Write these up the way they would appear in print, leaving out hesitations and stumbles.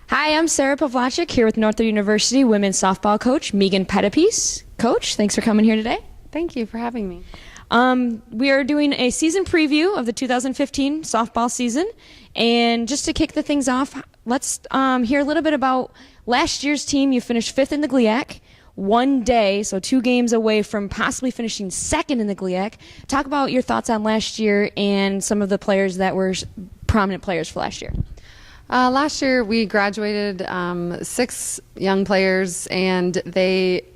Hi, I'm Sarah Pavlacek here with Northwood University women's softball coach Meaggan Pettipiece. Coach, thanks for coming here today. Thank you for having me. We are doing a season preview of the 2015 softball season. And just to kick the things off, let's hear a little bit about last year's team. You finished 5th in the GLIAC, one day, so 2 games away from possibly finishing 2nd in the GLIAC. Talk about your thoughts on last year and some of the players that were prominent players for last year. Last year we graduated 6 young players, and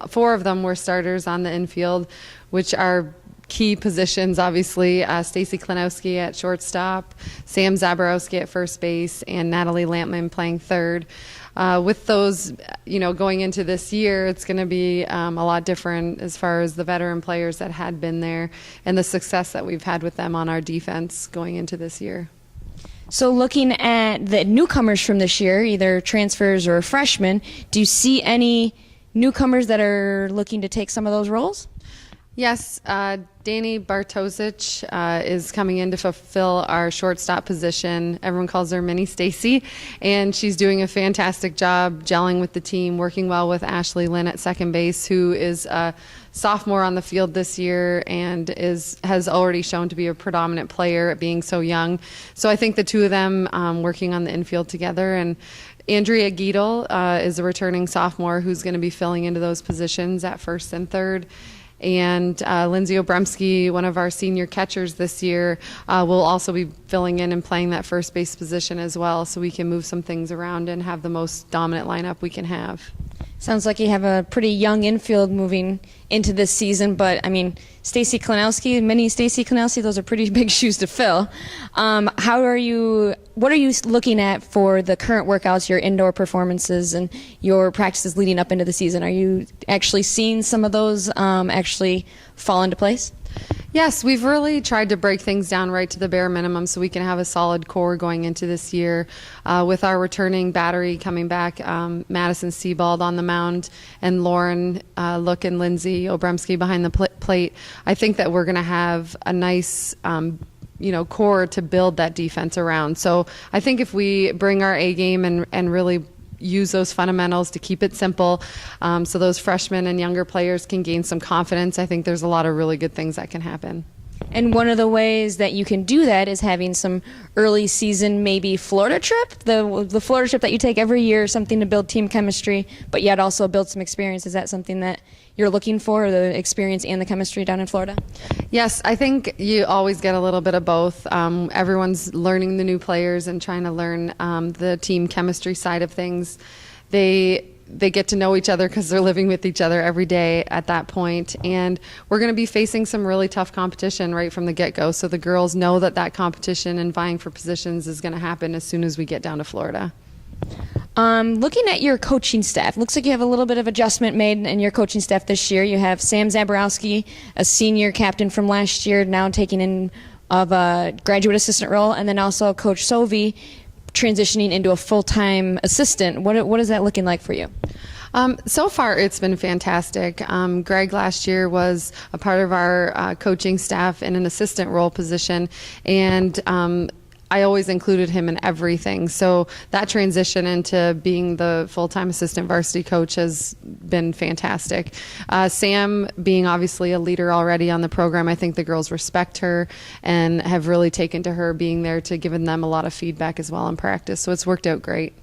4 of them were starters on the infield, which are key positions, obviously. Stacy Klinowski at shortstop, Sam Zaborowski at first base, and Natalie Lampman playing third. With those, going into this year, it's going to be a lot different as far as the veteran players that had been there and the success that we've had with them on our defense going into this year. So looking at the newcomers from this year, either transfers or freshmen, do you see any newcomers that are looking to take some of those roles? Yes, Dani Bartosic is coming in to fulfill our shortstop position. Everyone calls her Mini Stacy, and she's doing a fantastic job gelling with the team, working well with Ashley Lynn at second base, who is a sophomore on the field this year and has already shown to be a predominant player at being so young. So I think the two of them working on the infield together. And Andrea Giedel is a returning sophomore who's going to be filling into those positions at first and third. And Lindsay Obremski, one of our senior catchers this year, will also be filling in and playing that first base position as well, so we can move some things around and have the most dominant lineup we can have. Sounds like you have a pretty young infield moving into this season, but I mean, Stacy Klinowski, Mini Stacy Klinowski, those are pretty big shoes to fill. What are you looking at for the current workouts, your indoor performances, and your practices leading up into the season? Are you actually seeing some of those actually fall into place? Yes, we've really tried to break things down right to the bare minimum so we can have a solid core going into this year. With our returning battery coming back, Madison Sebald on the mound and Lauren Look and Lindsay Obremski behind the plate, I think that we're going to have a nice core to build that defense around. So I think if we bring our A game and really use those fundamentals to keep it simple, so those freshmen and younger players can gain some confidence, I think there's a lot of really good things that can happen. And one of the ways that you can do that is having some early season, maybe Florida trip, the Florida trip that you take every year, something to build team chemistry, but yet also build some experience. Is that something that you're looking for, the experience and the chemistry down in Florida? Yes, I think you always get a little bit of both. Everyone's learning the new players and trying to learn the team chemistry side of things. They get to know each other because they're living with each other every day at that point. And we're going to be facing some really tough competition right from the get-go. So the girls know that competition and vying for positions is going to happen as soon as we get down to Florida. Looking at your coaching staff, looks like you have a little bit of adjustment made in your coaching staff this year. You have Sam Zaborowski, a senior captain from last year, now taking in of a graduate assistant role, and then also Coach Sovey transitioning into a full-time assistant. What is that looking like for you? So far, it's been fantastic. Greg last year was a part of our coaching staff in an assistant role position, and I always included him in everything. So that transition into being the full-time assistant varsity coach has been fantastic. Sam being obviously a leader already on the program, I think the girls respect her and have really taken to her being there to giving them a lot of feedback as well in practice. So it's worked out great.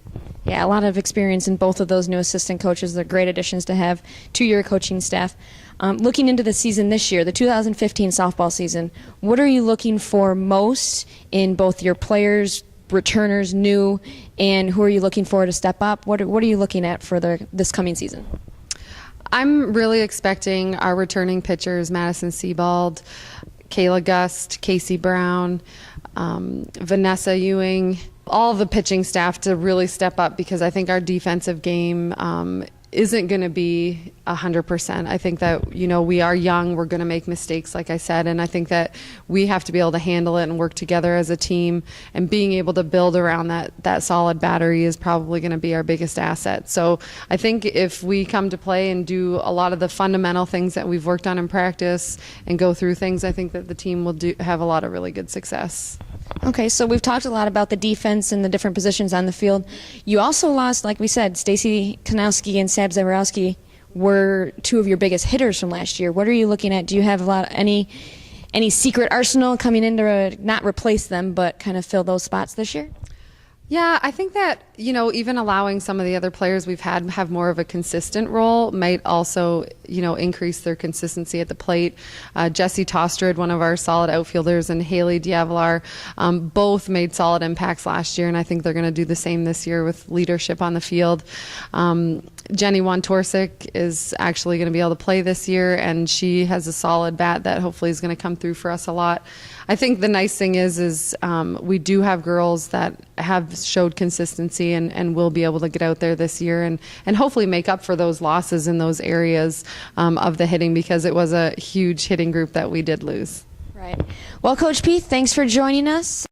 Yeah, a lot of experience in both of those new assistant coaches. They're great additions to have to your coaching staff. Looking into the season this year, the 2015 softball season, what are you looking for most in both your players, returners, new, and who are you looking for to step up? What are you looking at for this coming season? I'm really expecting our returning pitchers, Madison Sebald, Kayla Gust, Casey Brown, Vanessa Ewing, all the pitching staff to really step up, because I think our defensive game isn't going to be 100%. I think that, we are young, we're going to make mistakes, like I said, and I think that we have to be able to handle it and work together as a team, and being able to build around that solid battery is probably going to be our biggest asset. So I think if we come to play and do a lot of the fundamental things that we've worked on in practice and go through things, I think that the team will have a lot of really good success. Okay, so we've talked a lot about the defense and the different positions on the field. You also lost, like we said, Stacy Kanowski and Sab Zaborowski were two of your biggest hitters from last year. What are you looking at? Do you have any secret arsenal coming in to not replace them, but kind of fill those spots this year? Yeah, I think that, even allowing some of the other players we've had have more of a consistent role might also, increase their consistency at the plate. Jessie Tostred, one of our solid outfielders, and Haley Diavalar, both made solid impacts last year, and I think they're going to do the same this year with leadership on the field. Jenny Wantorsic is actually going to be able to play this year, and she has a solid bat that hopefully is going to come through for us a lot. I think the nice thing is we do have girls that have showed consistency and will be able to get out there this year and hopefully make up for those losses in those areas of the hitting, because it was a huge hitting group that we did lose. Right. Well, Coach Pete, thanks for joining us.